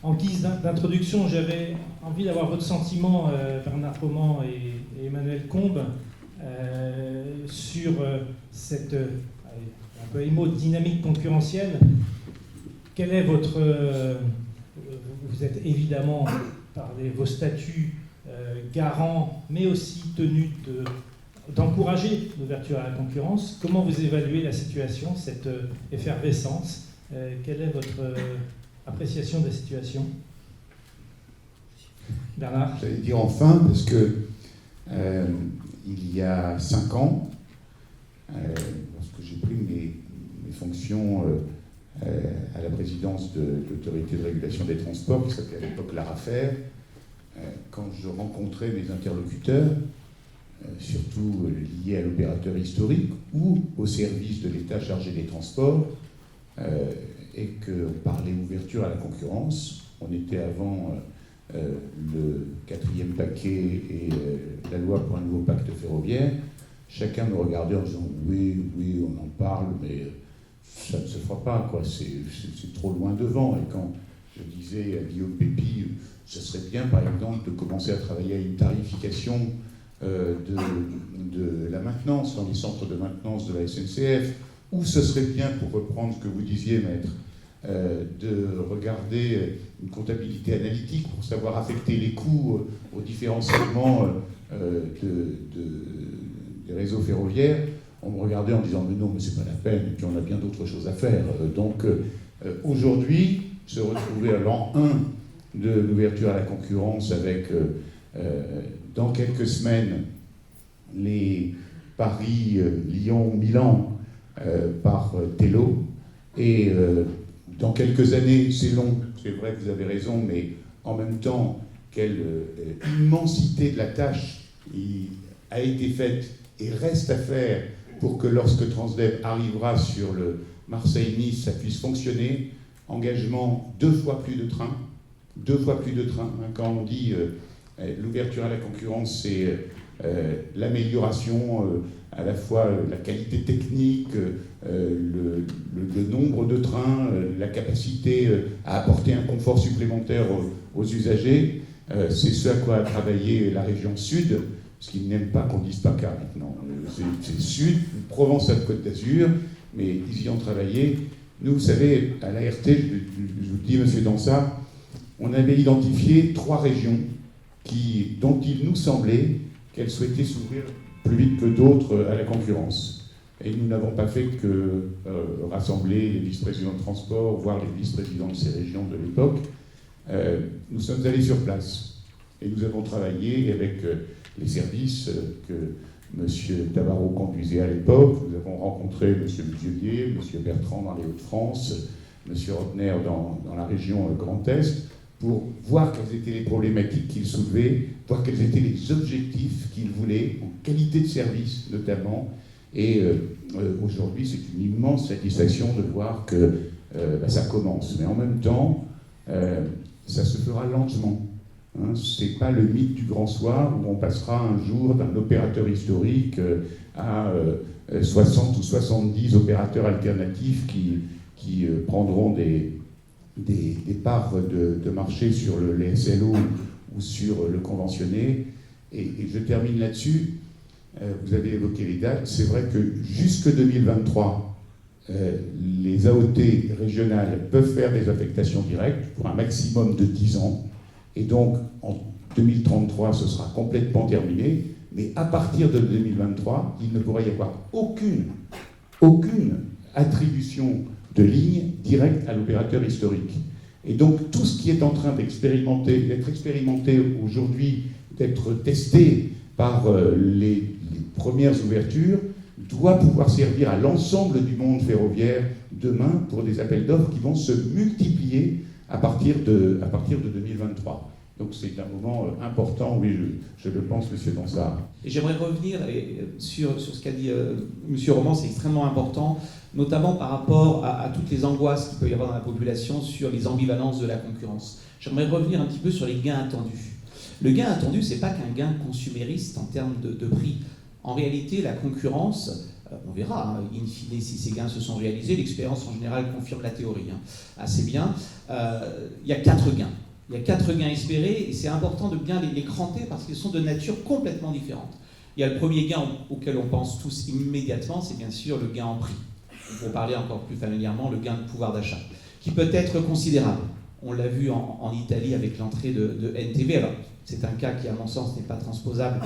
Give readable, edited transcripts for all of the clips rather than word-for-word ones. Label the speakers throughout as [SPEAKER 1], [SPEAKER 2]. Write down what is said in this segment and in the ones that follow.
[SPEAKER 1] En guise d'introduction, j'avais envie d'avoir votre sentiment, Bernard Roman et Emmanuel Combes, sur cette un peu émo dynamique concurrentielle. Quel est votre... vous êtes évidemment, par vos statuts, garant, mais aussi tenu d'encourager l'ouverture à la concurrence. Comment vous évaluez la situation, cette effervescence? Quelle est votre appréciation de la situation? Bernard?
[SPEAKER 2] J'allais dire enfin, parce que il y a 5 ans, lorsque j'ai pris mes fonctions à la présidence de l'autorité de régulation des transports, qui s'appelait à l'époque l'ARAFER, quand je rencontrais mes interlocuteurs, surtout liés à l'opérateur historique ou au service de l'État chargé des transports, et qu'on parlait ouverture à la concurrence, on était avant le 4e paquet et la loi pour un nouveau pacte ferroviaire, chacun me regardait en disant oui, on en parle, mais ça ne se fera pas, quoi. C'est trop loin devant. Et quand je disais à Guillaume Pépi, ce serait bien, par exemple, de commencer à travailler à une tarification de la maintenance dans les centres de maintenance de la SNCF, ou ce serait bien, pour reprendre ce que vous disiez, maître, de regarder une comptabilité analytique pour savoir affecter les coûts aux différents segments des réseaux ferroviaires. On me regardait en disant « mais non, mais c'est pas la peine, et puis on a bien d'autres choses à faire ». Donc aujourd'hui, se retrouver à l'an 1 de l'ouverture à la concurrence avec, dans quelques semaines, les Paris, Lyon, Milan par Tello, et dans quelques années, c'est long, c'est vrai que vous avez raison, mais en même temps, quelle immensité de la tâche a été faite et reste à faire pour que lorsque Transdev arrivera sur le Marseille-Nice, ça puisse fonctionner. Engagement 2 fois plus de trains, 2 fois plus de trains. Quand on dit l'ouverture à la concurrence, c'est l'amélioration, à la fois la qualité technique, le nombre de trains, la capacité à apporter un confort supplémentaire aux usagers. C'est ce à quoi a travaillé la région Sud, parce qu'ils n'aiment pas qu'on dise PACA maintenant. C'est Sud, Provence-Alpes-Côte d'Azur, mais ils y ont travaillé. Nous, vous savez, à l'ART, je vous le dis, monsieur Dansard, on avait identifié 3 régions dont il nous semblait qu'elles souhaitaient s'ouvrir plus vite que d'autres à la concurrence. Et nous n'avons pas fait que rassembler les vice-présidents de transport, voire les vice-présidents de ces régions de l'époque. Nous sommes allés sur place et nous avons travaillé avec les services que M. Tabarot conduisait à l'époque. Nous avons rencontré M. Muselier, M. Bertrand dans les Hauts-de-France, M. Rotner dans la région Grand Est, pour voir quelles étaient les problématiques qu'il soulevait, voir quels étaient les objectifs qu'il voulait, en qualité de service notamment. Et aujourd'hui, c'est une immense satisfaction de voir que ça commence. Mais en même temps, ça se fera lentement. Hein, c'est pas le mythe du grand soir où on passera un jour d'un opérateur historique à 60 ou 70 opérateurs alternatifs qui prendront des parts de marché sur les SLO ou sur le conventionné. Et je termine là-dessus. Vous avez évoqué les dates. C'est vrai que jusque 2023, les AOT régionales peuvent faire des affectations directes pour un maximum de 10 ans. Et donc, en 2033, ce sera complètement terminé. Mais à partir de 2023, il ne pourra y avoir aucune attribution de ligne directe à l'opérateur historique. Et donc, tout ce qui est en train d'être expérimenté aujourd'hui, d'être testé par les premières ouvertures, doit pouvoir servir à l'ensemble du monde ferroviaire demain pour des appels d'offres qui vont se multiplier à partir de 2023. Donc c'est un moment important, oui, je le pense, M. Dansard.
[SPEAKER 3] Et j'aimerais revenir sur ce qu'a dit M. Roman, c'est extrêmement important, notamment par rapport à toutes les angoisses qu'il peut y avoir dans la population sur les ambivalences de la concurrence. J'aimerais revenir un petit peu sur les gains attendus. Le gain attendu, ce n'est pas qu'un gain consumériste en termes de prix. En réalité, la concurrence On verra, hein, in fine, si ces gains se sont réalisés. L'expérience en général confirme la théorie assez bien. Il y a 4 gains. Il y a 4 gains espérés et c'est important de bien les cranter parce qu'ils sont de nature complètement différente. Il y a le premier gain auquel on pense tous immédiatement, c'est bien sûr le gain en prix. Pour parler encore plus familièrement, le gain de pouvoir d'achat, qui peut être considérable. On l'a vu en Italie avec l'entrée de NTV. Alors, c'est un cas qui, à mon sens, n'est pas transposable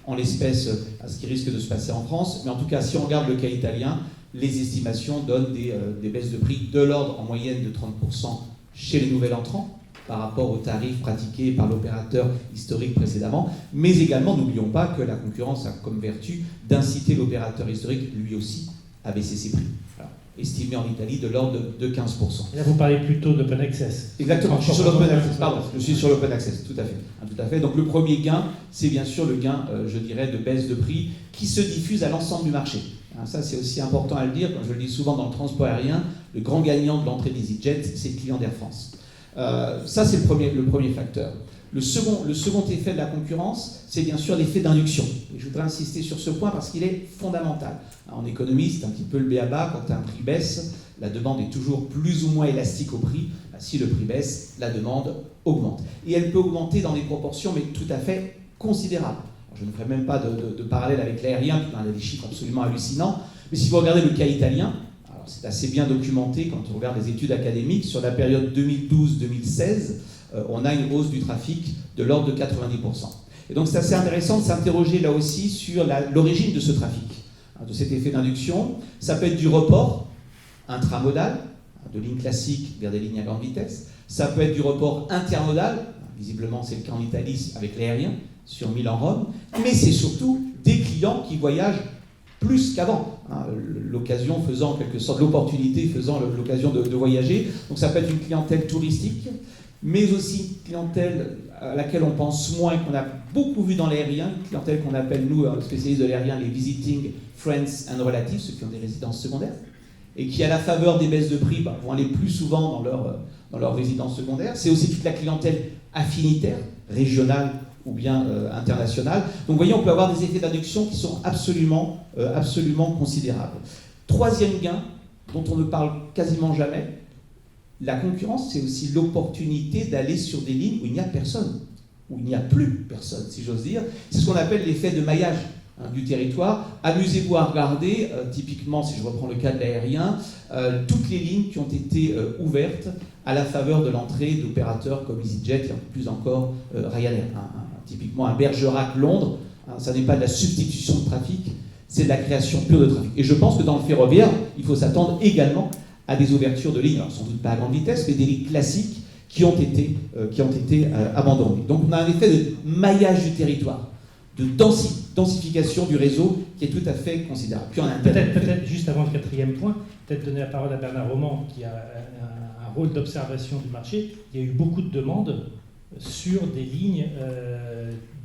[SPEAKER 3] en l'espèce à ce qui risque de se passer en France. Mais en tout cas, si on regarde le cas italien, les estimations donnent des baisses de prix de l'ordre en moyenne de 30% chez les nouveaux entrants par rapport aux tarifs pratiqués par l'opérateur historique précédemment. Mais également, n'oublions pas que la concurrence a comme vertu d'inciter l'opérateur historique, lui aussi, à baisser ses prix. Alors, estimé en Italie de l'ordre de 15%.
[SPEAKER 1] Et là, vous parlez plutôt d'open access.
[SPEAKER 3] Exactement, je suis sur l'open access. Pardon, je suis sur l'open access, tout à fait. Tout à fait. Donc le premier gain, c'est bien sûr le gain, je dirais, de baisse de prix qui se diffuse à l'ensemble du marché. Ça, c'est aussi important à le dire, comme je le dis souvent dans le transport aérien, le grand gagnant de l'entrée d'EasyJet, c'est le client d'Air France. Ça, c'est le premier facteur. Le second effet de la concurrence, c'est bien sûr l'effet d'induction. Et je voudrais insister sur ce point parce qu'il est fondamental. En économie, c'est un petit peu le b.a.-ba. Quand un prix baisse, la demande est toujours plus ou moins élastique au prix. Si le prix baisse, la demande augmente. Et elle peut augmenter dans des proportions, mais tout à fait considérables. Alors, je ne ferai même pas de parallèle avec l'aérien, parce qu'on a des chiffres absolument hallucinants. Mais si vous regardez le cas italien, alors c'est assez bien documenté quand on regarde les études académiques. Sur la période 2012-2016, on a une hausse du trafic de l'ordre de 90%. Et donc c'est assez intéressant de s'interroger là aussi sur l'origine de ce trafic, de cet effet d'induction. Ça peut être du report intramodal, de lignes classiques vers des lignes à grande vitesse. Ça peut être du report intermodal, visiblement c'est le cas en Italie avec l'aérien, sur Milan-Rome. Mais c'est surtout des clients qui voyagent plus qu'avant, l'occasion faisant en quelque sorte, l'opportunité faisant l'occasion de voyager. Donc ça peut être une clientèle touristique, mais aussi une clientèle à laquelle on pense moins, qu'on a beaucoup vu dans l'aérien, une clientèle qu'on appelle, nous, spécialistes de l'aérien, les visiting friends and relatives, ceux qui ont des résidences secondaires, et qui, à la faveur des baisses de prix, vont aller plus souvent dans leur résidence secondaire. C'est aussi toute la clientèle affinitaire, régionale ou bien internationale. Donc, vous voyez, on peut avoir des effets d'induction qui sont absolument considérables. Troisième gain, dont on ne parle quasiment jamais, la concurrence, c'est aussi l'opportunité d'aller sur des lignes où il n'y a personne, où il n'y a plus personne, si j'ose dire. C'est ce qu'on appelle l'effet de maillage du territoire. Amusez-vous à regarder, typiquement, si je reprends le cas de l'aérien, toutes les lignes qui ont été ouvertes à la faveur de l'entrée d'opérateurs comme EasyJet et plus encore Ryanair. Typiquement, un Bergerac-Londres, ça n'est pas de la substitution de trafic, c'est de la création pure de trafic. Et je pense que dans le ferroviaire, il faut s'attendre également à des ouvertures de lignes, alors sans doute pas à grande vitesse, mais des lignes classiques qui ont été abandonnées. Donc on a un effet de maillage du territoire, de densification du réseau qui est tout à fait considérable. Puis on a
[SPEAKER 1] peut-être juste avant le 4e point, peut-être donner la parole à Bernard Roman qui a un rôle d'observation du marché. Il y a eu beaucoup de demandes sur des lignes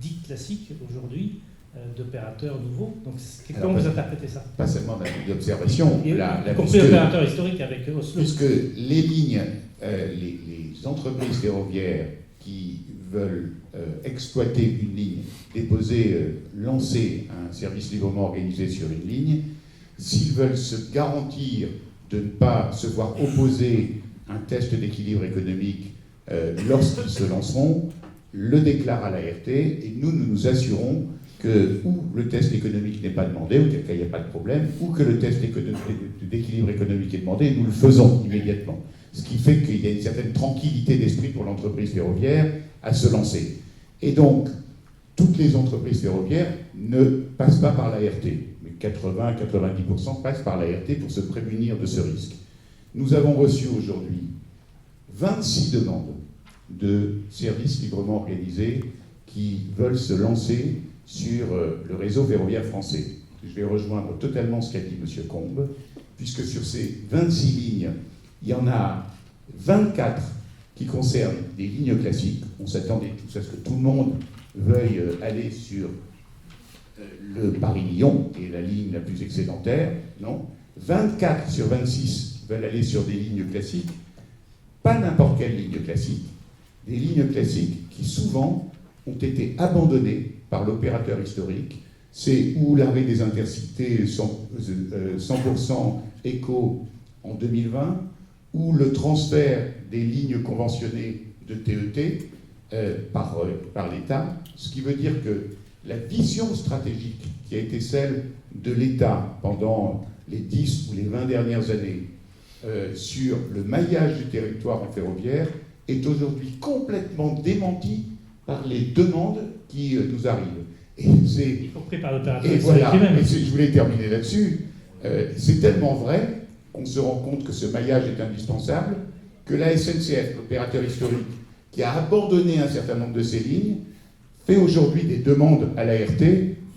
[SPEAKER 1] dites classiques aujourd'hui, d'opérateurs nouveaux. Donc, comment vous interprétez ça?
[SPEAKER 2] Pas seulement d'observation,
[SPEAKER 1] y compris opérateurs historiques avec Oslo.
[SPEAKER 2] Puisque les lignes, les entreprises ferroviaires qui veulent exploiter une ligne, lancer un service librement organisé sur une ligne, s'ils veulent se garantir de ne pas se voir opposer un test d'équilibre économique lorsqu'ils se lanceront, le déclarent à l'ART et nous nous assurons que ou le test économique n'est pas demandé, auquel cas il n'y a pas de problème, ou que le test d'équilibre économique est demandé, et nous le faisons immédiatement. Ce qui fait qu'il y a une certaine tranquillité d'esprit pour l'entreprise ferroviaire à se lancer. Et donc, toutes les entreprises ferroviaires ne passent pas par l'ART, mais 80-90% passent par l'ART pour se prémunir de ce risque. Nous avons reçu aujourd'hui 26 demandes de services librement organisés qui veulent se lancer sur le réseau ferroviaire français. Je vais rejoindre totalement ce qu'a dit M. Combe, puisque sur ces 26 lignes, il y en a 24 qui concernent des lignes classiques. On s'attendait tous à ce que tout le monde veuille aller sur le Paris-Lyon, qui est la ligne la plus excédentaire. Non. 24 sur 26 veulent aller sur des lignes classiques. Pas n'importe quelle ligne classique. Des lignes classiques qui souvent ont été abandonnées par l'opérateur historique C'est ou l'arrêt des intercités 100% éco en 2020, ou le transfert des lignes conventionnées de TET par l'État, ce qui veut dire que la vision stratégique qui a été celle de l'État pendant les 10 ou les 20 dernières années sur le maillage du territoire en ferroviaire est aujourd'hui complètement démentie par les demandes qui nous arrivent. Et
[SPEAKER 1] y compris par l'opérateur historique
[SPEAKER 2] voilà,
[SPEAKER 1] lui-même.
[SPEAKER 2] je voulais terminer là-dessus. C'est tellement vrai qu'on se rend compte que ce maillage est indispensable, que la SNCF, l'opérateur historique, qui a abandonné un certain nombre de ses lignes, fait aujourd'hui des demandes à l'ART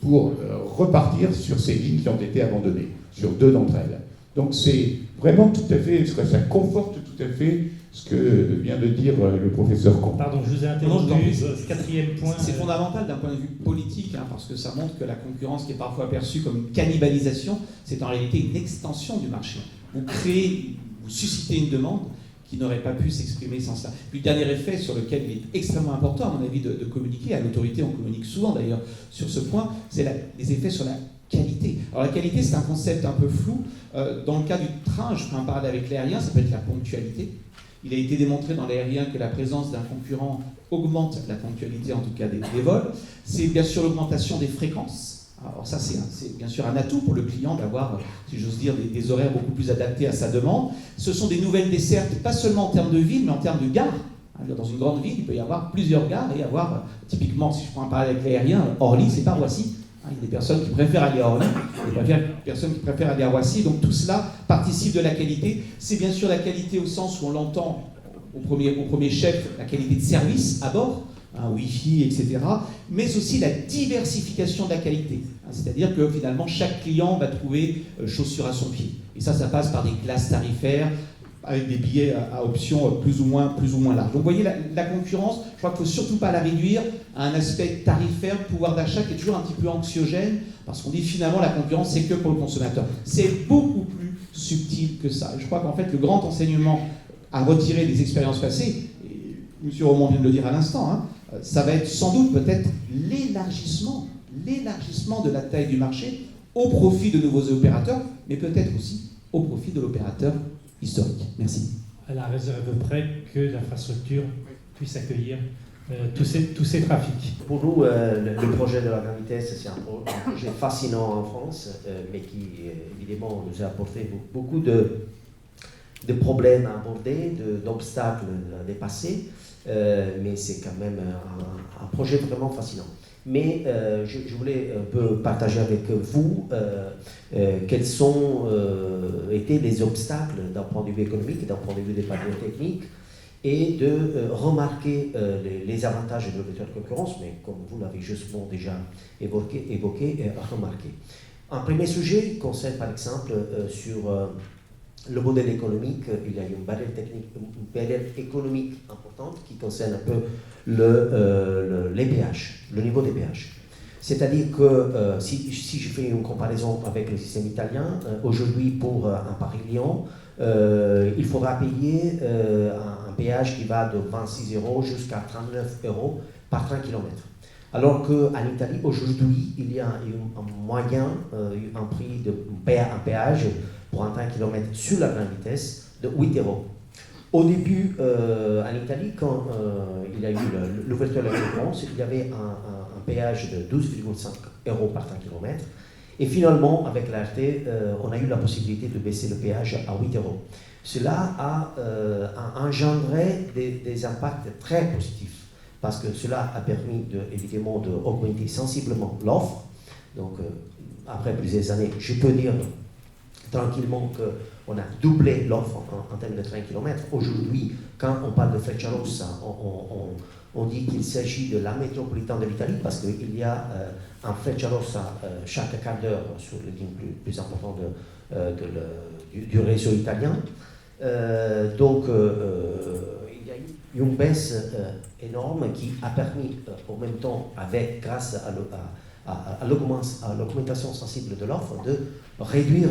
[SPEAKER 2] pour repartir sur ces lignes qui ont été abandonnées, sur 2 d'entre elles. Donc c'est vraiment tout à fait, ça conforte tout à fait ce que vient de dire le professeur Comte.
[SPEAKER 1] Pardon, je vous ai interrompu. 4e point.
[SPEAKER 3] C'est fondamental d'un point de vue politique, parce que ça montre que la concurrence, qui est parfois perçue comme une cannibalisation, c'est en réalité une extension du marché. Vous créez, vous suscitez une demande qui n'aurait pas pu s'exprimer sans ça. Puis le dernier effet sur lequel il est extrêmement important, à mon avis, de communiquer, à l'autorité on communique souvent d'ailleurs sur ce point, c'est les effets sur la qualité. Alors la qualité, c'est un concept un peu flou. Dans le cas du train, je ferai un parallèle avec l'aérien, ça peut être la ponctualité. Il a été démontré dans l'aérien que la présence d'un concurrent augmente la ponctualité, en tout cas des vols. C'est bien sûr l'augmentation des fréquences. Alors ça, c'est bien sûr un atout pour le client d'avoir, si j'ose dire, des horaires beaucoup plus adaptés à sa demande. Ce sont des nouvelles dessertes, pas seulement en termes de ville, mais en termes de gare. Dans une grande ville, il peut y avoir plusieurs gares et avoir, typiquement, si je prends un parallèle avec l'aérien, Orly, c'est pas Roissy. Il y a des personnes qui préfèrent aller à Orly, des personnes qui préfèrent aller à Roissy. Donc tout cela participe de la qualité. C'est bien sûr la qualité au sens où on l'entend au premier chef, la qualité de service à bord, Wi-Fi, etc. Mais aussi la diversification de la qualité. C'est-à-dire que finalement, chaque client va trouver chaussure à son pied. Et ça passe par des classes tarifaires, avec des billets à options plus ou moins larges. Donc vous voyez, la concurrence, je crois qu'il ne faut surtout pas la réduire à un aspect tarifaire, pouvoir d'achat qui est toujours un petit peu anxiogène, parce qu'on dit finalement la concurrence, c'est que pour le consommateur. C'est beaucoup plus subtil que ça. Et je crois qu'en fait, le grand enseignement à retirer des expériences passées, et M. Romand vient de le dire à l'instant, ça va être sans doute peut-être l'élargissement de la taille du marché au profit de nouveaux opérateurs, mais peut-être aussi au profit de l'opérateur historique. Merci.
[SPEAKER 1] À la réserve près que l'infrastructure puisse accueillir tous ces trafics.
[SPEAKER 4] Pour nous, le projet de la grande vitesse, c'est un projet fascinant en France, mais qui, évidemment, nous a apporté beaucoup de problèmes à aborder, d'obstacles à dépasser, mais c'est quand même un projet vraiment fascinant. Mais je voulais un peu partager avec vous quels sont été les obstacles d'un point de vue économique, d'un point de vue des partenaires techniques, et de remarquer les avantages de l'ouverture de concurrence, mais comme vous l'avez justement déjà évoqué remarqué. Un premier sujet concerne par exemple sur le modèle économique. Il y a une barrière économique importante qui concerne un peu les péages, le niveau des péages. C'est-à-dire que si je fais une comparaison avec le système italien, aujourd'hui pour un Paris-Lyon, il faudra payer un péage qui va de 26 € jusqu'à 39 € par train kilomètre. Alors qu'en Italie, aujourd'hui, il y a un moyen, un prix un péage pour un train kilomètre sur la grande vitesse de 8 €. Au début, en Italie, quand il y a eu l'ouverture de la concurrence, il y avait un péage de 12,5 € par train kilomètre. Et finalement, avec l'ART, on a eu la possibilité de baisser le péage à 8 €. Cela a engendré des impacts très positifs, parce que cela a permis évidemment d'augmenter sensiblement l'offre. Donc, après plusieurs années, je peux dire tranquillement qu'on a doublé l'offre en termes de train kilomètre. Aujourd'hui, quand on parle de Frecciarossa, on dit qu'il s'agit de la métropolitaine de l'Italie, parce qu'il y a un Frecciarossa chaque quart d'heure sur les lignes plus importantes du réseau italien. Donc, il y a eu une baisse énorme qui a permis, en même temps, grâce à l'augmentation sensible de l'offre, de réduire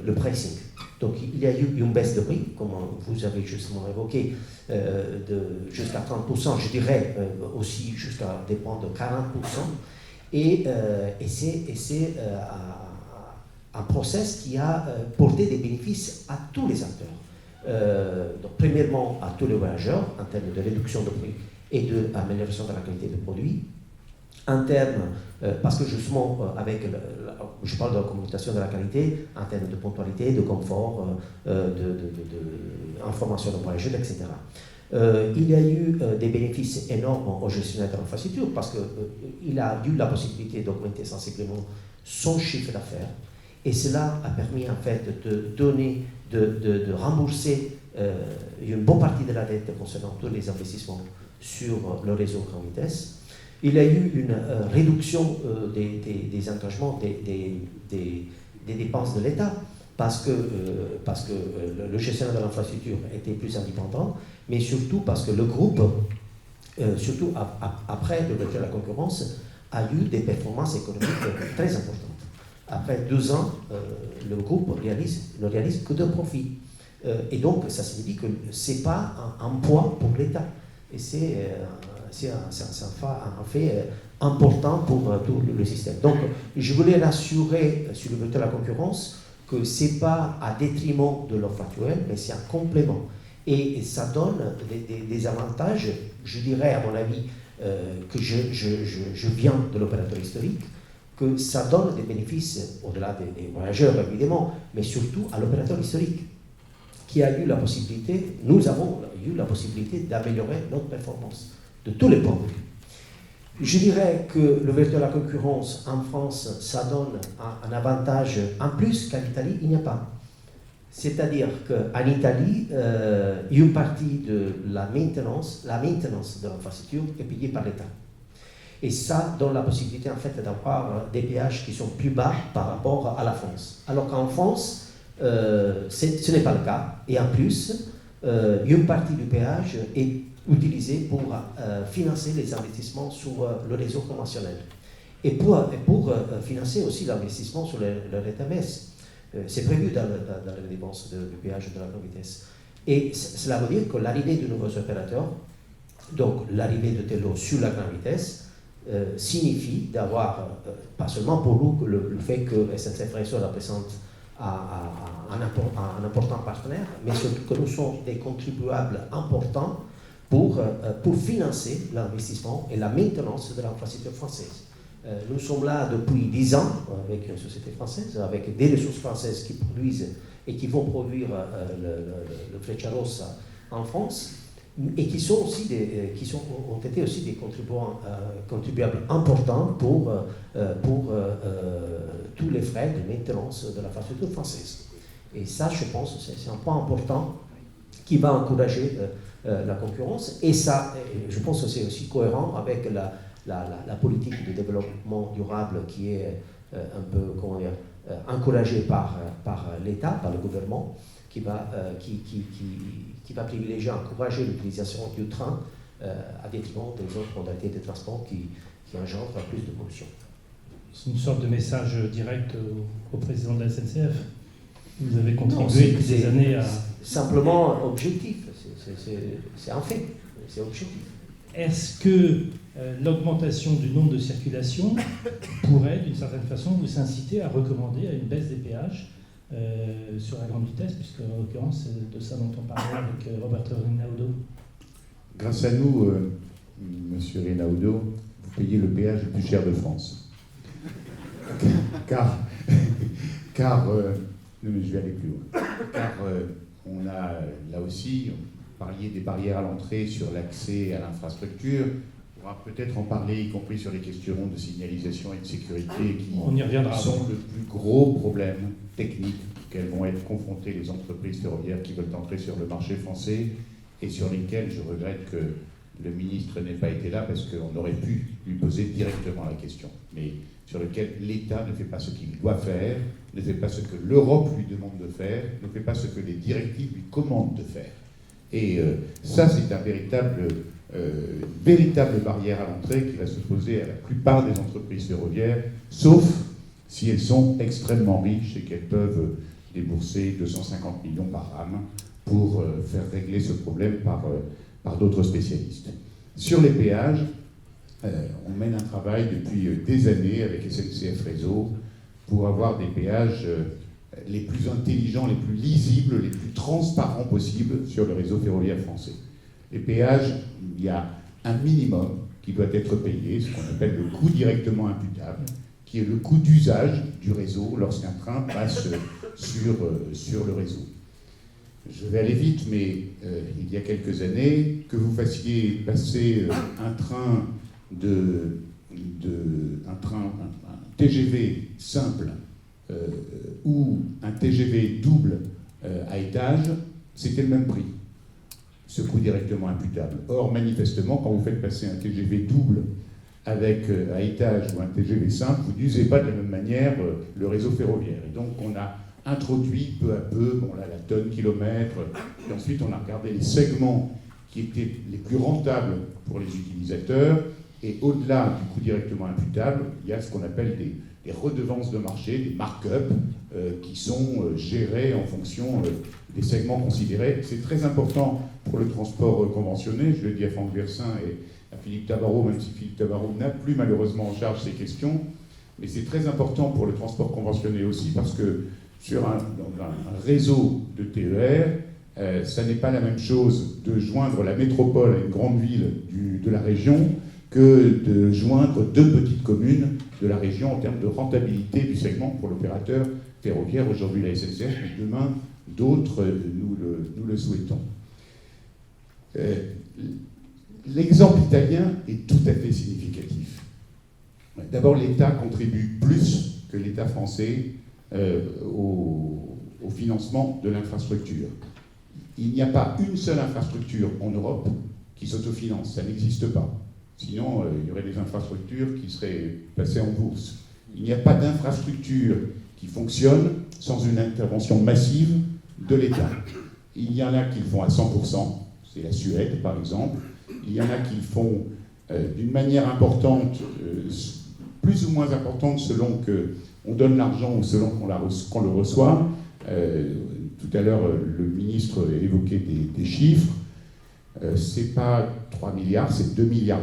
[SPEAKER 4] le pricing. Donc il y a eu une baisse de prix, comme vous avez justement évoqué, jusqu'à 30%, je dirais aussi jusqu'à des points de 40%. Et c'est un process qui a porté des bénéfices à tous les acteurs. Donc, premièrement, à tous les voyageurs, en termes de réduction de prix et d'amélioration de la qualité des produits. En termes, parce que justement, je parle de la communication de la qualité, en termes de ponctualité, de confort, d'information de voyageurs, etc. Il y a eu des bénéfices énormes aux gestionnaires de l'infrastructure parce qu'il a eu la possibilité d'augmenter sensiblement son chiffre d'affaires et cela a permis en fait de rembourser une bonne partie de la dette concernant tous les investissements sur le réseau grande vitesse. Il y a eu une réduction des engagements, des dépenses de l'État parce que le gestionnaire de l'infrastructure était plus indépendant, mais surtout parce que le groupe, surtout après l'ouverture de la concurrence, a eu des performances économiques très importantes. Après 2 ans, le groupe ne réalise que de profits. Et donc, ça signifie que ce n'est pas un poids pour l'État. Et c'est un fait important pour tout le système. Donc, je voulais rassurer sur l'ouverture de la concurrence que ce n'est pas à détriment de l'offre actuelle, mais c'est un complément. Et ça donne des avantages, je dirais, à mon avis, que je viens de l'opérateur historique, que ça donne des bénéfices au-delà des voyageurs, évidemment, mais surtout à l'opérateur historique, qui a eu la possibilité, nous avons eu la possibilité d'améliorer notre performance de tous les points de vue. Je dirais que l'ouverture de la concurrence en France, ça donne un avantage en plus qu'en Italie, il n'y a pas. C'est-à-dire qu'en Italie, une partie de la maintenance de l'infrastructure est payée par l'État. Et ça donne la possibilité en fait d'avoir des péages qui sont plus bas par rapport à la France. Alors qu'en France, ce n'est pas le cas. Et en plus, une partie du péage est utilisée pour financer les investissements sur le réseau conventionnel. Et pour financer aussi l'investissement sur le RTMS. C'est prévu dans les dépenses du péage de la grande vitesse. Et cela veut dire que l'arrivée de nouveaux opérateurs, donc l'arrivée de Tello sur la grande vitesse, signifie d'avoir, pas seulement pour nous, le fait que SNCF Réseau représente un important partenaire, mais surtout que nous sommes des contribuables importants pour financer l'investissement et la maintenance de l'infrastructure française. Nous sommes là depuis 10 ans avec une société française, avec des ressources françaises qui produisent et qui vont produire le Frecciarossa en France, et qui ont été aussi des contribuables importants pour tous les frais de maintenance de l'infrastructure française. Et ça, je pense, c'est un point important qui va encourager la concurrence. Et ça, je pense que c'est aussi cohérent avec la politique de développement durable qui est un peu, encouragée par l'État, par le gouvernement, qui va privilégier, encourager l'utilisation du train à détriment des autres modalités de transport qui engendrent plus de pollution.
[SPEAKER 1] C'est une sorte de message direct au président de la SNCF. Vous avez contribué depuis des années à...
[SPEAKER 4] Simplement objectif, c'est un fait, c'est objectif.
[SPEAKER 1] Est-ce que l'augmentation du nombre de circulations pourrait, d'une certaine façon, vous inciter à recommander à une baisse des péages sur la grande vitesse, puisque en l'occurrence, c'est de ça dont on parlait avec Roberto Rinaudo?
[SPEAKER 2] Grâce à nous, Monsieur Rinaudo, vous payez le péage le plus cher de France. car non, mais je vais aller plus loin. Car on a, là aussi, on parlait des barrières à l'entrée sur l'accès à l'infrastructure. On pourra peut-être en parler, y compris sur les questions de signalisation et de sécurité qui
[SPEAKER 1] on y reviendra
[SPEAKER 2] sont le plus gros problème technique auquel vont être confrontées les entreprises ferroviaires qui veulent entrer sur le marché français et sur lesquelles je regrette que le ministre n'ait pas été là parce qu'on aurait pu lui poser directement la question. Mais sur lequel l'État ne fait pas ce qu'il doit faire, ne fait pas ce que l'Europe lui demande de faire, ne fait pas ce que les directives lui commandent de faire. Et ça, c'est une véritable barrière à l'entrée qui va se poser à la plupart des entreprises ferroviaires, sauf si elles sont extrêmement riches et qu'elles peuvent débourser 250 millions par âme pour faire régler ce problème par d'autres spécialistes. Sur les péages, On mène un travail depuis des années avec SNCF Réseau pour avoir des péages les plus intelligents, les plus lisibles, les plus transparents possibles sur le réseau ferroviaire français. Les péages, il y a un minimum qui doit être payé, ce qu'on appelle le coût directement imputable, qui est le coût d'usage du réseau lorsqu'un train passe sur le réseau. Je vais aller vite, mais il y a quelques années, que vous fassiez passer un TGV simple ou un TGV double à étage, c'était le même prix, ce coût directement imputable. Or, manifestement, quand vous faites passer un TGV double avec à étage ou un TGV simple, vous n'usez pas de la même manière le réseau ferroviaire. Et donc, on a introduit peu à peu, bon là, la tonne-kilomètre, et ensuite on a regardé les segments qui étaient les plus rentables pour les utilisateurs, et au-delà du coût directement imputable, il y a ce qu'on appelle des redevances de marché, des markups, qui sont gérés en fonction des segments considérés. C'est très important pour le transport conventionné, je le dis à Franck Versin et à Philippe Tabarot, même si Philippe Tabarot n'a plus malheureusement en charge ces questions, mais c'est très important pour le transport conventionné aussi, parce que sur un réseau de TER, ça n'est pas la même chose de joindre la métropole à une grande ville de la région que de joindre deux petites communes de la région en termes de rentabilité du segment pour l'opérateur ferroviaire, aujourd'hui la SNCF, mais demain d'autres, nous le souhaitons. L'exemple italien est tout à fait significatif. D'abord, l'État contribue plus que l'État français au financement de l'infrastructure. Il n'y a pas une seule infrastructure en Europe qui s'autofinance, ça n'existe pas. Sinon, il y aurait des infrastructures qui seraient passées en bourse. Il n'y a pas d'infrastructure qui fonctionne sans une intervention massive de l'État. Il y en a qui le font à 100%, c'est la Suède par exemple. Il y en a qui le font d'une manière importante, plus ou moins importante selon qu'on donne l'argent ou selon qu'on le reçoit. Tout à l'heure, le ministre évoquait des chiffres. C'est pas 3 milliards, c'est 2,9 milliards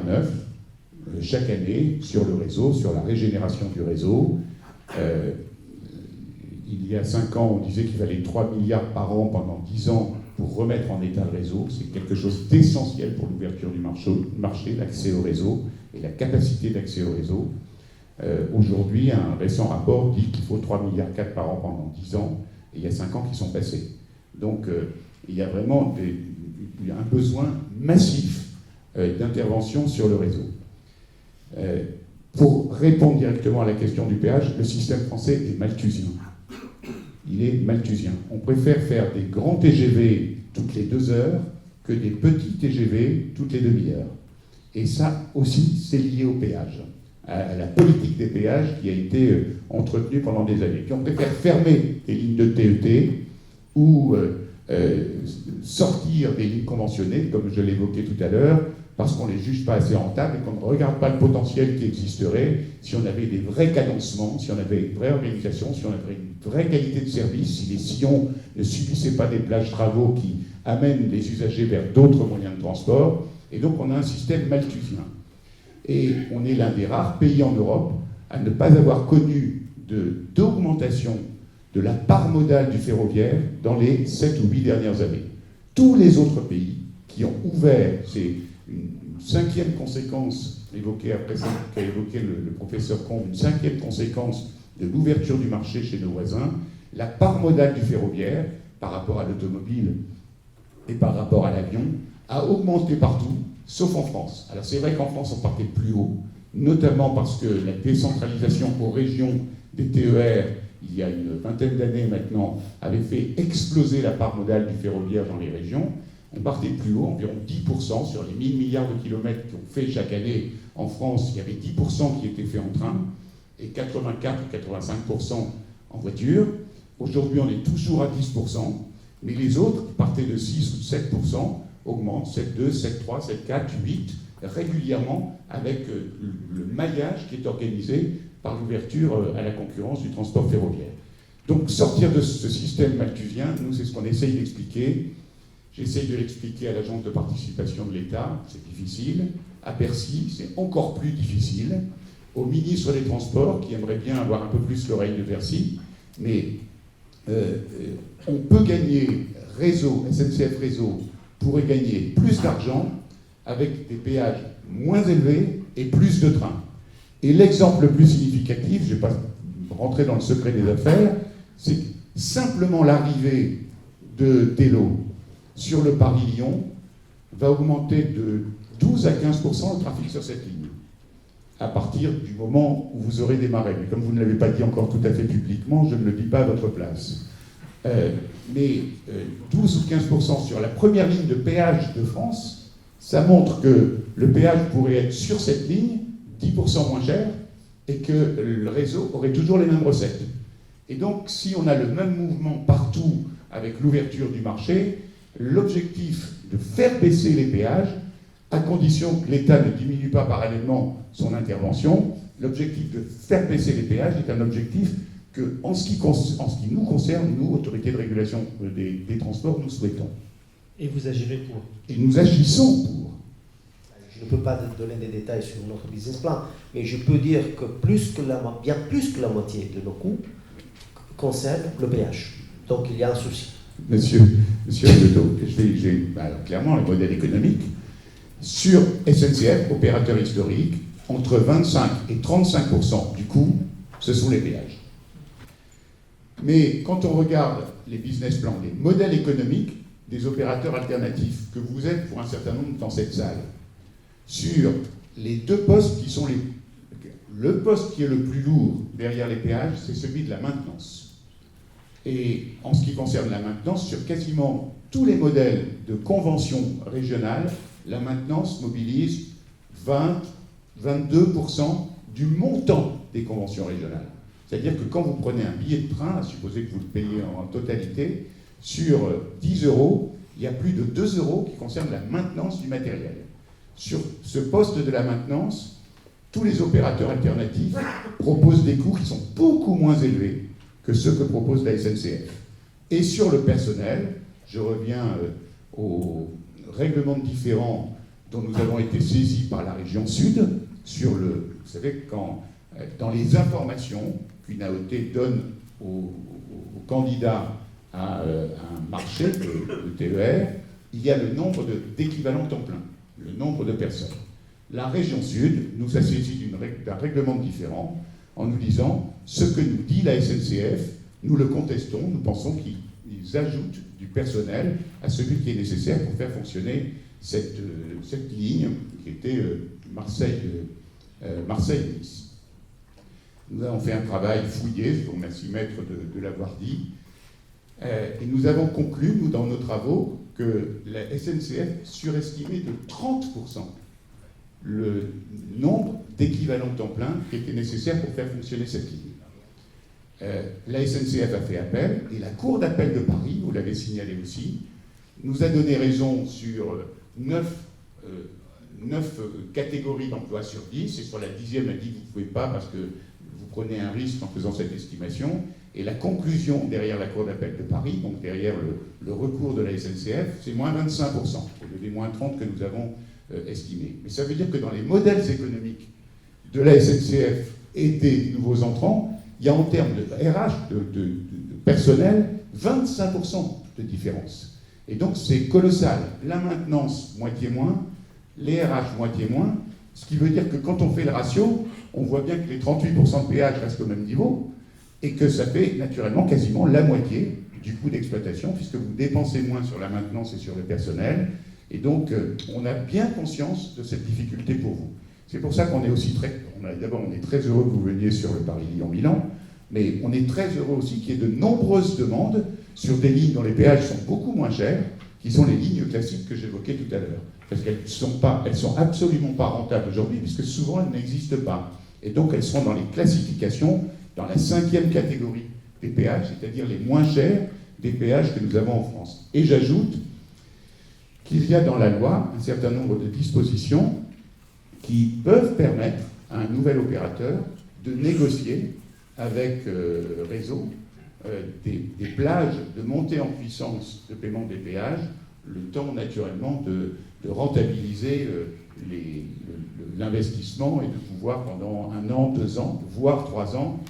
[SPEAKER 2] chaque année sur le réseau, sur la régénération du réseau. Il y a 5 ans, on disait qu'il fallait 3 milliards par an pendant 10 ans pour remettre en état le réseau. C'est quelque chose d'essentiel pour l'ouverture du marché, l'accès au réseau et la capacité d'accès au réseau. Aujourd'hui, un récent rapport dit qu'il faut 3,4 milliards par an pendant 10 ans, et il y a 5 ans qui sont passés. Donc il y a vraiment un besoin massif d'intervention sur le réseau. Pour répondre directement à la question du péage, le système français est malthusien. Il est malthusien. On préfère faire des grands TGV toutes les 2 heures que des petits TGV toutes les demi-heures. Et ça aussi, c'est lié au péage, à la politique des péages qui a été entretenue pendant des années. Puis on préfère fermer des lignes de TET ou sortir des lignes conventionnées, comme je l'évoquais tout à l'heure, parce qu'on ne les juge pas assez rentables et qu'on ne regarde pas le potentiel qui existerait si on avait des vrais cadencements, si on avait une vraie organisation, si on avait une vraie qualité de service, si les sillons ne subissaient pas des plages travaux qui amènent les usagers vers d'autres moyens de transport. Et donc on a un système malthusien. Et on est l'un des rares pays en Europe à ne pas avoir connu d'augmentation de la part modale du ferroviaire dans les 7 ou 8 dernières années. Tous les autres pays qui ont ouvert, c'est une 5e conséquence qu'a évoqué le professeur Combe, une 5e conséquence de l'ouverture du marché chez nos voisins, la part modale du ferroviaire par rapport à l'automobile et par rapport à l'avion a augmenté partout, sauf en France. Alors c'est vrai qu'en France on partait plus haut, notamment parce que la décentralisation aux régions des TER, il y a une vingtaine d'années maintenant, avait fait exploser la part modale du ferroviaire dans les régions. On partait plus haut, environ 10% sur les 1000 milliards de kilomètres qu'on fait chaque année en France. Il y avait 10% qui étaient faits en train et 84 ou 85% en voiture. Aujourd'hui, on est toujours à 10%, mais les autres, qui partaient de 6 ou 7%, augmentent 7,2, 7,3, 7,4, 8, régulièrement avec le maillage qui est organisé par l'ouverture à la concurrence du transport ferroviaire. Donc sortir de ce système malthusien, nous, c'est ce qu'on essaye d'expliquer. J'essaye de l'expliquer à l'agence de participation de l'État, c'est difficile. À Bercy, c'est encore plus difficile. Au ministre des Transports, qui aimerait bien avoir un peu plus l'oreille de Bercy, mais on peut gagner SNCF Réseau pourrait gagner plus d'argent avec des péages moins élevés et plus de trains. Et l'exemple le plus significatif, je ne vais pas rentrer dans le secret des affaires, c'est que simplement l'arrivée de Tello sur le Paris-Lyon va augmenter de 12 à 15% le trafic sur cette ligne, à partir du moment où vous aurez démarré. Mais comme vous ne l'avez pas dit encore tout à fait publiquement, je ne le dis pas à votre place. Mais 12 ou 15% sur la première ligne de péage de France, ça montre que le péage pourrait être sur cette ligne 10% moins cher et que le réseau aurait toujours les mêmes recettes. Et donc, si on a le même mouvement partout avec l'ouverture du marché, l'objectif de faire baisser les péages, à condition que l'État ne diminue pas parallèlement son intervention, l'objectif de faire baisser les péages est un objectif que, en ce qui nous concerne, nous, autorités de régulation des transports, nous souhaitons.
[SPEAKER 1] Et vous agirez pour.
[SPEAKER 2] Et nous agissons pour.
[SPEAKER 4] Je ne peux pas donner des détails sur notre business plan, mais je peux dire que bien plus que la moitié de nos coûts concerne le péage. Donc il y a un souci.
[SPEAKER 2] Monsieur Leto, alors, clairement, le modèle économique, sur SNCF, opérateur historique, entre 25 et 35% du coût, ce sont les péages. Mais quand on regarde les business plans, les modèles économiques des opérateurs alternatifs, que vous êtes pour un certain nombre dans cette salle, sur les deux postes qui sont le poste qui est le plus lourd derrière les péages, c'est celui de la maintenance. Et en ce qui concerne la maintenance, sur quasiment tous les modèles de convention régionale, la maintenance mobilise 20-22% du montant des conventions régionales. C'est-à-dire que quand vous prenez un billet de train, à supposer que vous le payez en totalité, sur 10 €, il y a plus de 2 € qui concernent la maintenance du matériel. Sur ce poste de la maintenance, tous les opérateurs alternatifs proposent des coûts qui sont beaucoup moins élevés que ceux que propose la SNCF. Et sur le personnel, je reviens au règlement de différend dont nous avons été saisis par la région Sud, vous savez, quand dans les informations qu'une AOT donne aux candidats à un marché de TER, il y a le nombre d'équivalents temps plein, le nombre de personnes. La région Sud nous a saisi d'un règlement de différend en nous disant ce que nous dit la SNCF, nous le contestons, nous pensons qu'ils ajoutent du personnel à celui qui est nécessaire pour faire fonctionner cette ligne qui était Marseille-Nice. Nous avons fait un travail fouillé, je vous remercie Maître de l'avoir dit, et nous avons conclu, nous, dans nos travaux, que la SNCF surestimait de 30% le nombre d'équivalents temps plein qui était nécessaire pour faire fonctionner cette ligne. La SNCF a fait appel, et la Cour d'appel de Paris, vous l'avez signalé aussi, nous a donné raison sur 9 catégories d'emplois sur 10, et sur la 10e, elle a dit que vous ne pouvez pas parce que vous prenez un risque en faisant cette estimation. Et la conclusion derrière la Cour d'appel de Paris, donc derrière le recours de la SNCF, c'est moins 25%, au lieu des moins 30% que nous avons estimés. Mais ça veut dire que dans les modèles économiques de la SNCF et des nouveaux entrants, il y a en termes de RH, de personnel, 25% de différence. Et donc c'est colossal. La maintenance, moitié moins, les RH, moitié moins, ce qui veut dire que quand on fait le ratio, on voit bien que les 38% de péage restent au même niveau, et que ça fait naturellement quasiment la moitié du coût d'exploitation, puisque vous dépensez moins sur la maintenance et sur le personnel, et donc on a bien conscience de cette difficulté pour vous. C'est pour ça qu'on est aussi d'abord on est très heureux que vous veniez sur le Paris-Lyon-Milan, mais on est très heureux aussi qu'il y ait de nombreuses demandes sur des lignes dont les péages sont beaucoup moins chers, qui sont les lignes classiques que j'évoquais tout à l'heure. Parce qu'elles sont absolument pas rentables aujourd'hui, puisque souvent elles n'existent pas. Et donc elles seront dans les classifications, dans la 5e catégorie des péages, c'est-à-dire les moins chers des péages que nous avons en France. Et j'ajoute qu'il y a dans la loi un certain nombre de dispositions qui peuvent permettre à un nouvel opérateur de négocier avec Réseau des plages de montée en puissance de paiement des péages le temps naturellement de rentabiliser l'investissement et de pouvoir pendant 1 an, 2 ans, voire 3 ans,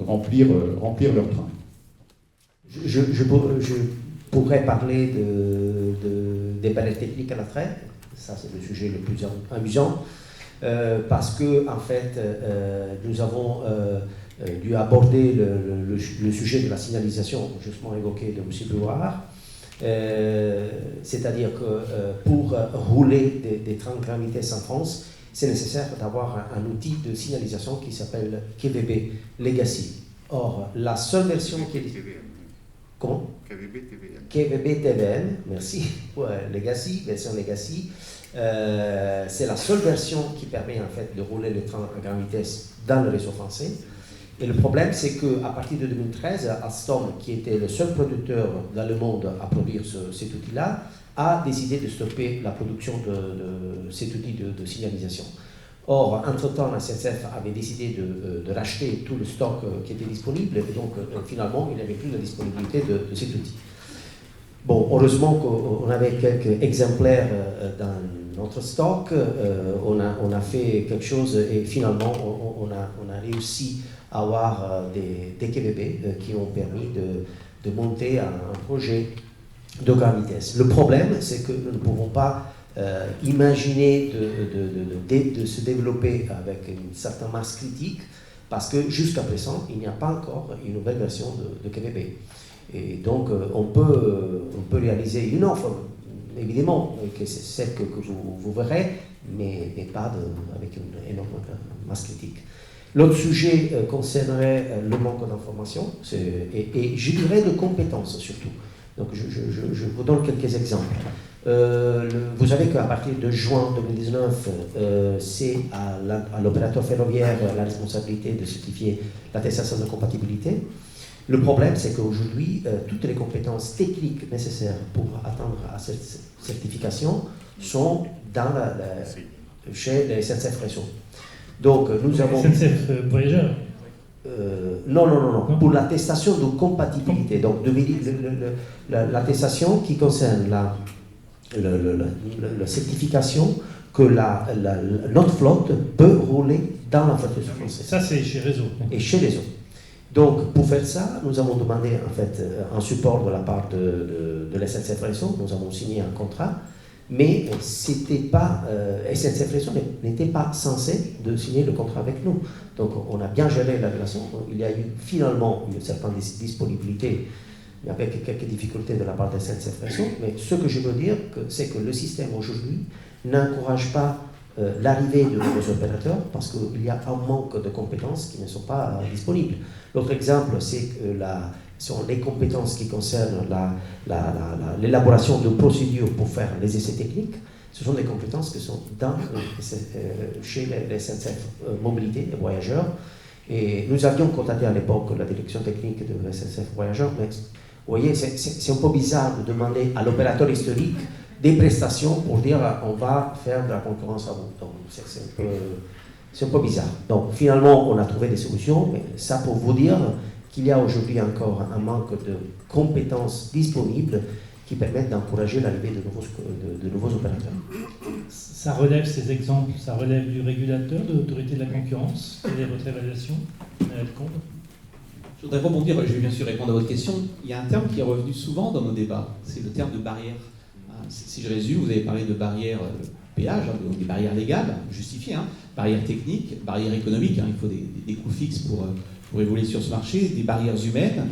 [SPEAKER 2] remplir leur train.
[SPEAKER 4] Je pourrais parler des barrières techniques à la traite. Ça, c'est le sujet le plus amusant. Parce que, en fait, nous avons dû aborder le sujet de la signalisation, justement évoqué de M. Brouard. C'est-à-dire que pour rouler des trains de grande vitesse en France, c'est nécessaire d'avoir un outil de signalisation qui s'appelle KVB Legacy. Or, la seule version qui est... Comment ? KVB TVN, merci. Ouais, Legacy, version Legacy. C'est la seule version qui permet en fait de rouler les trains à grande vitesse dans le réseau français. Et le problème, c'est qu'à partir de 2013, Alstom, qui était le seul producteur dans le monde à produire cet outil-là, a décidé de stopper la production de cet outil de signalisation. Or, entre-temps, la SNCF avait décidé de racheter tout le stock qui était disponible, et donc finalement, il n'y avait plus la disponibilité de cet outil. Bon, heureusement qu'on avait quelques exemplaires dans notre stock, on a fait quelque chose et finalement, on a réussi à avoir des KVB qui ont permis de monter un projet de grande vitesse. Le problème, c'est que nous ne pouvons pas imaginer de se développer avec une certaine masse critique parce que jusqu'à présent, il n'y a pas encore une nouvelle version de KVB. Et donc, on peut réaliser une offre, évidemment, que c'est celle que vous verrez, mais pas avec une énorme masse critique. L'autre sujet concernerait le manque d'informations, et je dirais de compétences surtout. Donc, je vous donne quelques exemples. Vous savez qu'à partir de juin 2019, c'est à l'opérateur ferroviaire la responsabilité de certifier l'attestation de compatibilité. Le problème, c'est qu'aujourd'hui, toutes les compétences techniques nécessaires pour atteindre à cette certification sont chez les SNCF Réseau. Donc, nous avons...
[SPEAKER 1] SNCF Voyageurs
[SPEAKER 4] Non. Pour l'attestation de compatibilité. Donc, l'attestation qui concerne la certification que notre flotte peut rouler dans l'infrastructure française.
[SPEAKER 1] Ça, c'est chez Réseau.
[SPEAKER 4] Et chez Réseau. Donc, pour faire ça, nous avons demandé en fait un support de la part de la SNCF Réseau. Nous avons signé un contrat, mais c'était pas SNCF Réseau n'était pas censé de signer le contrat avec nous. Donc, on a bien géré la relation. Il y a eu finalement une certaine disponibilité, mais avec quelques difficultés de la part de la SNCF Réseau. Mais ce que je veux dire, c'est que le système aujourd'hui n'encourage pas l'arrivée de nouveaux opérateurs parce qu'il y a un manque de compétences qui ne sont pas disponibles. L'autre exemple, c'est que sont les compétences qui concernent l'élaboration de procédures pour faire les essais techniques. Ce sont des compétences qui sont chez les SNCF Mobilité, les voyageurs. Et nous avions contacté à l'époque la direction technique de la SNCF Voyageurs, mais vous voyez, c'est un peu bizarre de demander à l'opérateur historique des prestations pour dire on va faire de la concurrence à vous. Donc, c'est un peu bizarre. Donc finalement, on a trouvé des solutions, mais ça pour vous dire qu'il y a aujourd'hui encore un manque de compétences disponibles qui permettent d'encourager l'arrivée de nouveaux opérateurs.
[SPEAKER 1] Ça relève ces exemples, ça relève du régulateur, de l'autorité de la concurrence. Quelle est votre évaluation, Maëlle Combe ?
[SPEAKER 3] Je voudrais rebondir, je vais bien sûr répondre à votre question. Il y a un terme qui est revenu souvent dans nos débats, c'est le terme de barrière. Si je résume, vous avez parlé de barrières péage, donc des barrières légales, justifiées, barrières techniques, barrières économiques, il faut des coûts fixes pour évoluer sur ce marché, des barrières humaines,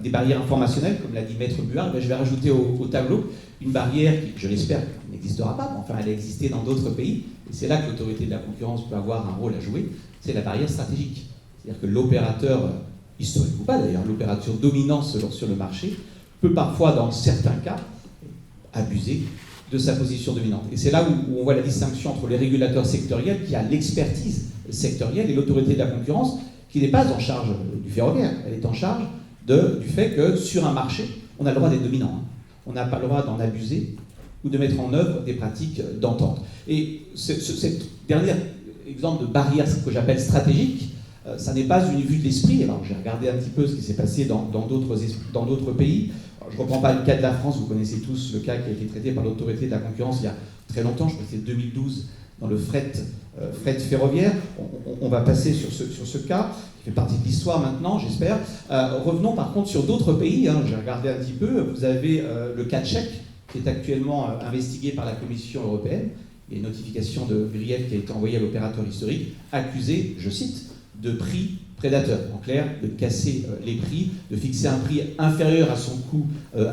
[SPEAKER 3] des barrières informationnelles, comme l'a dit Maître Buard. Je vais rajouter au tableau une barrière qui, je l'espère, n'existera pas, mais enfin elle a existé dans d'autres pays, et c'est là que l'autorité de la concurrence peut avoir un rôle à jouer, c'est la barrière stratégique. C'est-à-dire que l'opérateur, historique ou pas d'ailleurs, l'opérateur dominant sur le marché, peut parfois, dans certains cas, abuser de sa position dominante. Et c'est là où on voit la distinction entre les régulateurs sectoriels, qui a l'expertise sectorielle, et l'autorité de la concurrence, qui n'est pas en charge du ferroviaire. Elle est en charge du fait que sur un marché, on a le droit d'être dominant. On n'a pas le droit d'en abuser ou de mettre en œuvre des pratiques d'entente. Et cet dernier exemple de barrière que j'appelle stratégique, ça n'est pas une vue de l'esprit. Alors j'ai regardé un petit peu ce qui s'est passé dans d'autres pays. Alors, je ne reprends pas le cas de la France, vous connaissez tous le cas qui a été traité par l'autorité de la concurrence il y a très longtemps, je crois que c'était 2012, dans le fret ferroviaire. On va passer sur ce cas, qui fait partie de l'histoire maintenant, j'espère. Revenons par contre sur d'autres pays, hein. J'ai regardé un petit peu. Vous avez le cas tchèque, qui est actuellement investigué par la Commission européenne. Il y a une notification de grief qui a été envoyée à l'opérateur historique, accusé, je cite, de prix prédateur. En clair, de casser les prix, de fixer un prix inférieur à son coût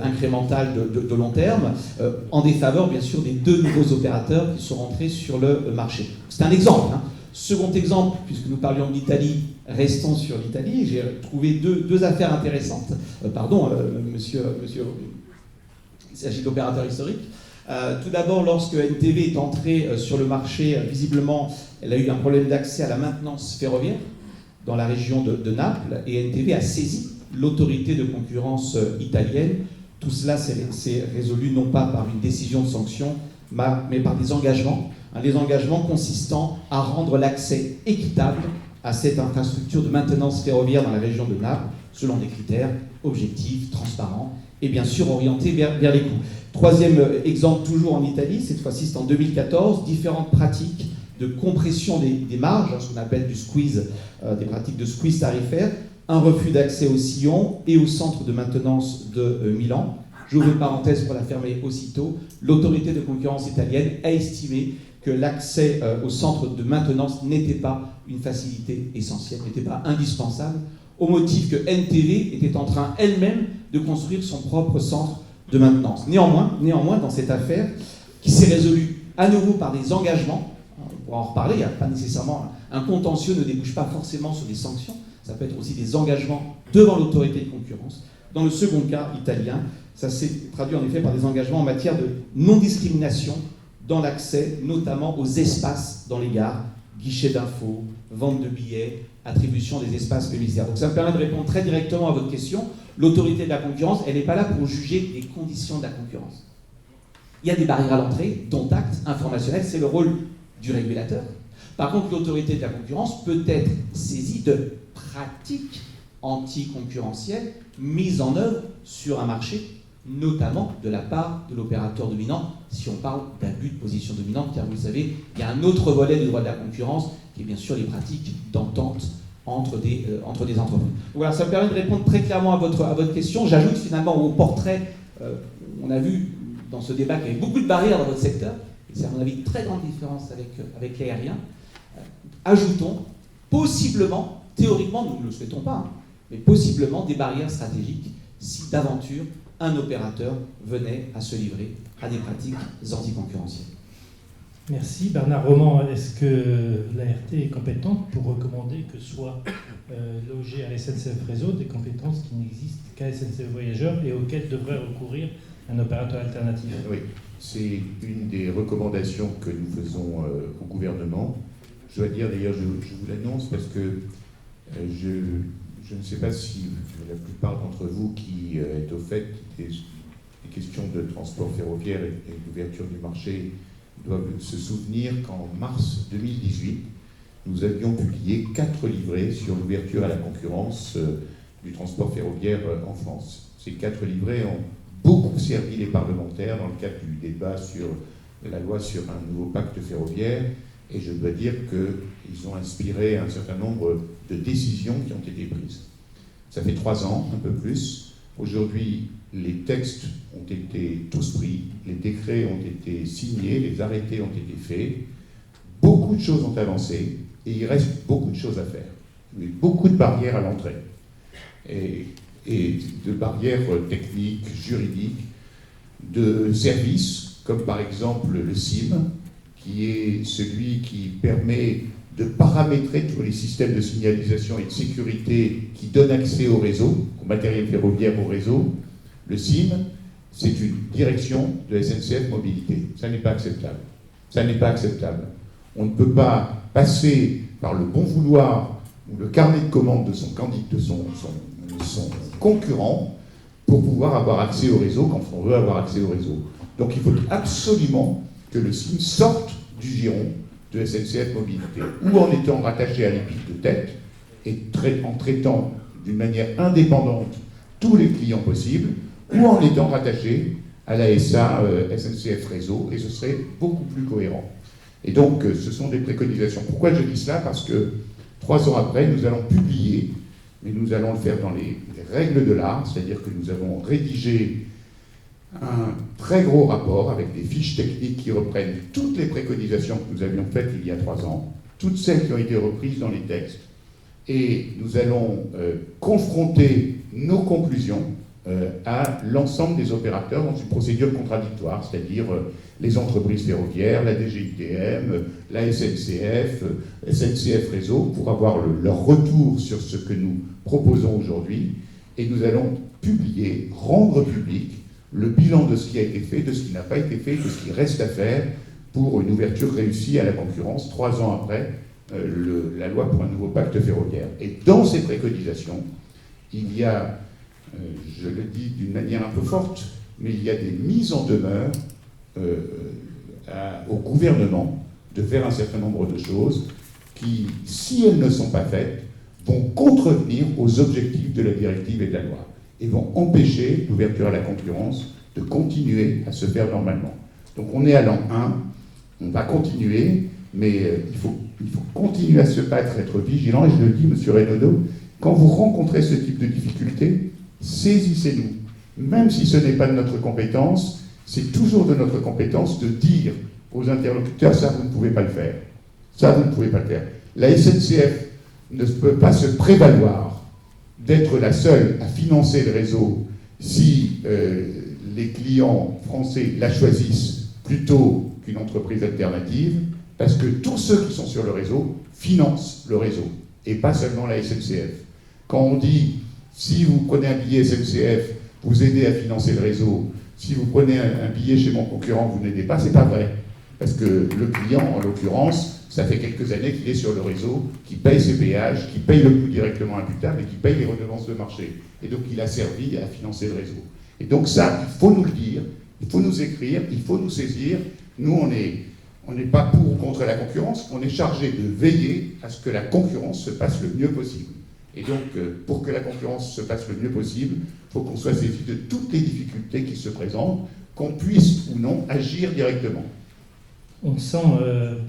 [SPEAKER 3] incrémental de long terme, en défaveur, bien sûr, des 2 nouveaux opérateurs qui sont rentrés sur le marché. C'est un exemple. Hein. Second exemple, puisque nous parlions de l'Italie, restons sur l'Italie. J'ai trouvé deux affaires intéressantes. Monsieur, il s'agit d'opérateurs historiques. Tout d'abord, lorsque NTV est entrée sur le marché, visiblement, elle a eu un problème d'accès à la maintenance ferroviaire dans la région de Naples, et NTV a saisi l'autorité de concurrence italienne. Tout cela s'est résolu non pas par une décision de sanction, mais par des engagements. Des engagements consistant à rendre l'accès équitable à cette infrastructure de maintenance ferroviaire dans la région de Naples, selon des critères objectifs, transparents, et bien sûr orientés vers les coûts. Troisième exemple, toujours en Italie, cette fois-ci c'est en 2014, différentes pratiques de compression des marges, ce qu'on appelle du squeeze, des pratiques de squeeze tarifaire, un refus d'accès au sillon et au centre de maintenance de Milan. J'ouvre une parenthèse pour la fermer aussitôt. L'autorité de concurrence italienne a estimé que l'accès au centre de maintenance n'était pas une facilité essentielle, n'était pas indispensable, au motif que NTV était en train elle-même de construire son propre centre de maintenance. Néanmoins, dans cette affaire, qui s'est résolue à nouveau par des engagements, on pourra en reparler, il n'y a pas nécessairement un contentieux, ne débouche pas forcément sur des sanctions, ça peut être aussi des engagements devant l'autorité de concurrence. Dans le second cas italien, ça s'est traduit en effet par des engagements en matière de non-discrimination dans l'accès, notamment aux espaces dans les gares, guichets d'infos, vente de billets, attribution des espaces publicitaires. Donc ça me permet de répondre très directement à votre question. L'autorité de la concurrence, elle n'est pas là pour juger les conditions de la concurrence. Il y a des barrières à l'entrée, dont actes informationnels, c'est le rôle du régulateur. Par contre, l'autorité de la concurrence peut être saisie de pratiques anticoncurrentielles mises en œuvre sur un marché, notamment de la part de l'opérateur dominant, si on parle d'abus de position dominante, car vous le savez, il y a un autre volet du droit de la concurrence, qui est bien sûr les pratiques d'entente entre des entreprises. Voilà, ça me permet de répondre très clairement à votre question. J'ajoute finalement au portrait, on a vu dans ce débat qu'il y avait beaucoup de barrières dans votre secteur, et c'est à mon avis une très grande différence avec l'aérien. Ajoutons possiblement, théoriquement nous ne le souhaitons pas, mais possiblement des barrières stratégiquiques si d'aventure un opérateur venait à se livrer à des pratiques anticoncurrentielles.
[SPEAKER 1] Merci. Bernard Roman, est-ce que l'ART est compétente pour recommander que soient logées à la SNCF Réseau des compétences qui n'existent qu'à SNCF Voyageurs et auxquelles devrait recourir un opérateur alternatif?
[SPEAKER 2] Oui, c'est une des recommandations que nous faisons au gouvernement. Je dois dire d'ailleurs, je vous l'annonce parce que je ne sais pas si la plupart d'entre vous qui êtes au fait des questions de transport ferroviaire et d'ouverture du marché doivent se souvenir qu'en mars 2018, nous avions publié 4 livrets sur l'ouverture à la concurrence du transport ferroviaire en France. Ces 4 livrets ont beaucoup servi les parlementaires dans le cadre du débat sur la loi sur un nouveau pacte ferroviaire, et je dois dire qu'ils ont inspiré un certain nombre de décisions qui ont été prises. Ça fait 3 ans, un peu plus. Aujourd'hui, les textes ont été tous pris, les décrets ont été signés, les arrêtés ont été faits, beaucoup de choses ont avancé, et il reste beaucoup de choses à faire. Il y a beaucoup de barrières à l'entrée, et de barrières techniques, juridiques, de services, comme par exemple le SIM, qui est celui qui permet de paramétrer tous les systèmes de signalisation et de sécurité qui donnent accès au réseau, au matériel ferroviaire au réseau. Le SIM, c'est une direction de SNCF Mobilité. Ça n'est pas acceptable. Ça n'est pas acceptable. On ne peut pas passer par le bon vouloir ou le carnet de commande de son concurrent pour pouvoir avoir accès au réseau quand on veut avoir accès au réseau. Donc il faut absolument que le SIM sorte du giron de SNCF Mobilité, ou en étant rattaché à l'EPIC de tête, en traitant d'une manière indépendante tous les clients possibles, ou en étant rattaché à la SA SNCF Réseau, et ce serait beaucoup plus cohérent. Et donc, ce sont des préconisations. Pourquoi je dis cela? Parce que 3 ans après, nous allons publier, mais nous allons le faire dans les règles de l'art, c'est-à-dire que nous avons rédigé un très gros rapport avec des fiches techniques qui reprennent toutes les préconisations que nous avions faites il y a 3 ans, toutes celles qui ont été reprises dans les textes. Et nous allons confronter nos conclusions à l'ensemble des opérateurs dans une procédure contradictoire, c'est-à-dire les entreprises ferroviaires, la DGITM, la SNCF, SNCF Réseau, pour avoir leur retour sur ce que nous proposons aujourd'hui. Et nous allons publier, rendre public le bilan de ce qui a été fait, de ce qui n'a pas été fait, de ce qui reste à faire pour une ouverture réussie à la concurrence 3 ans après la loi pour un nouveau pacte ferroviaire. Et dans ces préconisations, il y a, je le dis d'une manière un peu forte, mais il y a des mises en demeure au gouvernement de faire un certain nombre de choses qui, si elles ne sont pas faites, vont contrevenir aux objectifs de la directive et de la loi, et vont empêcher l'ouverture à la concurrence de continuer à se faire normalement. Donc on est à l'an 1, on va continuer, mais il faut continuer à se battre, être vigilant, et je le dis, M. Renaudot, quand vous rencontrez ce type de difficultés, saisissez-nous. Même si ce n'est pas de notre compétence, c'est toujours de notre compétence de dire aux interlocuteurs, ça vous ne pouvez pas le faire. Ça vous ne pouvez pas le faire. La SNCF ne peut pas se prévaloir d'être la seule à financer le réseau si les clients français la choisissent plutôt qu'une entreprise alternative, parce que tous ceux qui sont sur le réseau financent le réseau, et pas seulement la SNCF. Quand on dit, si vous prenez un billet SNCF, vous aidez à financer le réseau, si vous prenez un billet chez mon concurrent, vous n'aidez pas, c'est pas vrai. Parce que le client, en l'occurrence, ça fait quelques années qu'il est sur le réseau, qui paye ses péages, qui paye le coût directement imputable et qui paye les redevances de marché. Et donc il a servi à financer le réseau. Et donc ça, il faut nous le dire, il faut nous écrire, il faut nous saisir. Nous, on n'est pas pour ou contre la concurrence, on est chargé de veiller à ce que la concurrence se passe le mieux possible. Et donc, pour que la concurrence se passe le mieux possible, il faut qu'on soit saisi de toutes les difficultés qui se présentent, qu'on puisse ou non agir directement.
[SPEAKER 1] On sent,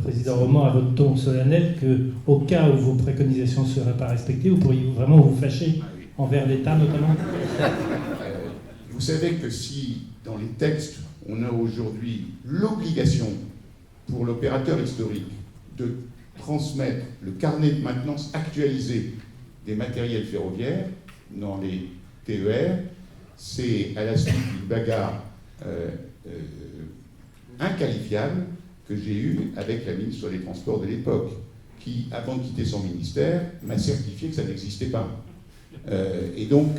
[SPEAKER 1] Président Roman, à votre ton solennel, qu'au cas où vos préconisations ne seraient pas respectées, vous pourriez vraiment vous fâcher envers l'État, notamment.
[SPEAKER 2] Vous savez que si, dans les textes, on a aujourd'hui l'obligation pour l'opérateur historique de transmettre le carnet de maintenance actualisé des matériels ferroviaires dans les TER, c'est à la suite d'une bagarre inqualifiable que j'ai eue avec la ministre des Transports de l'époque, qui, avant de quitter son ministère, m'a certifié que ça n'existait pas. Et donc,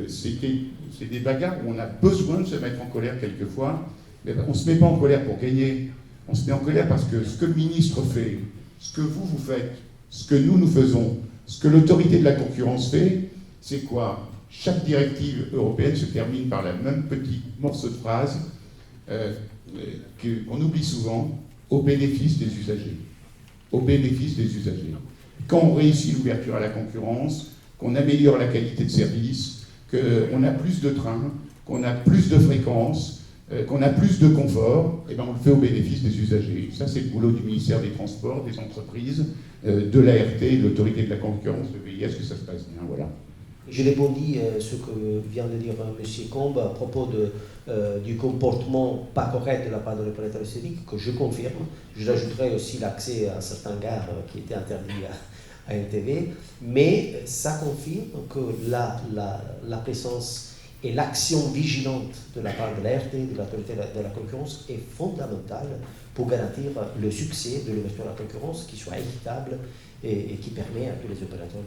[SPEAKER 2] c'est des bagarres où on a besoin de se mettre en colère quelquefois, mais on ne se met pas en colère pour gagner, on se met en colère parce que ce que le ministre fait, ce que vous faites, ce que nous faisons, ce que l'autorité de la concurrence fait, c'est quoi? Chaque directive européenne se termine par la même petit morceau de phrase qu'on oublie souvent, au bénéfice des usagers. Au bénéfice des usagers. Quand on réussit l'ouverture à la concurrence, qu'on améliore la qualité de service, qu'on a plus de trains, qu'on a plus de fréquences, qu'on a plus de confort, et ben on le fait au bénéfice des usagers. Ça, c'est le boulot du ministère des Transports, des entreprises, de l'ART, de l'autorité de la concurrence, de veiller à ce que ça se passe bien. Voilà.
[SPEAKER 4] Je répondis ce que vient de dire M. Combe à propos du comportement pas correct de la part de l'opérateur historique, que je confirme. Je rajouterai aussi l'accès à certains gares qui étaient interdits à NTV, mais ça confirme que la présence et l'action vigilante de la part de l'ART, de l'autorité de la concurrence, est fondamentale pour garantir le succès de l'ouverture à la concurrence, qui soit équitable et qui permet à tous les opérateurs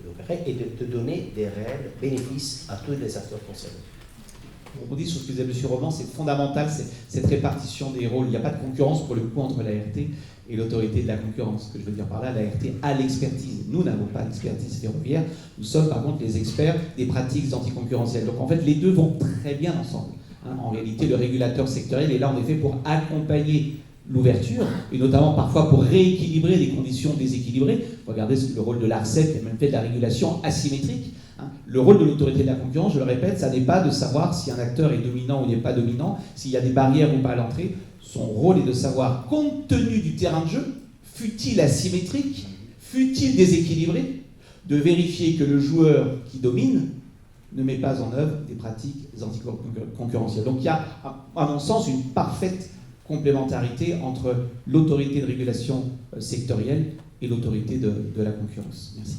[SPEAKER 4] d'opérer et de donner des réels bénéfices à tous les acteurs concernés.
[SPEAKER 3] On dit sur ce que disait M. Roman, c'est fondamental, cette répartition des rôles. Il n'y a pas de concurrence pour le coup entre l'ART et l'autorité de la concurrence. Ce que je veux dire par là, l'ART a l'expertise. Nous n'avons pas d'expertise ferroviaire. Nous sommes par contre les experts des pratiques anticoncurrentielles. Donc en fait, les deux vont très bien ensemble. En réalité, le régulateur sectoriel est là en effet pour accompagner l'ouverture, et notamment parfois pour rééquilibrer des conditions déséquilibrées. Regardez le rôle de l'ARCEP, qui a même fait de la régulation asymétrique. Le rôle de l'autorité de la concurrence, je le répète, ça n'est pas de savoir si un acteur est dominant ou n'est pas dominant, s'il y a des barrières ou pas à l'entrée. Son rôle est de savoir, compte tenu du terrain de jeu, fut-il asymétrique, fut-il déséquilibré, de vérifier que le joueur qui domine ne met pas en œuvre des pratiques anticoncurrentielles. Donc il y a, à mon sens, une parfaite complémentarité entre l'autorité de régulation sectorielle et l'autorité de la concurrence. Merci.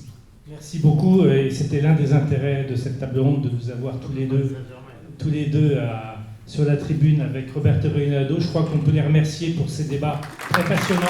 [SPEAKER 1] Merci beaucoup. Et c'était l'un des intérêts de cette table ronde de vous avoir tous les deux sur la tribune avec Roberto Reinaldo. Je crois qu'on peut les remercier pour ces débats très passionnants.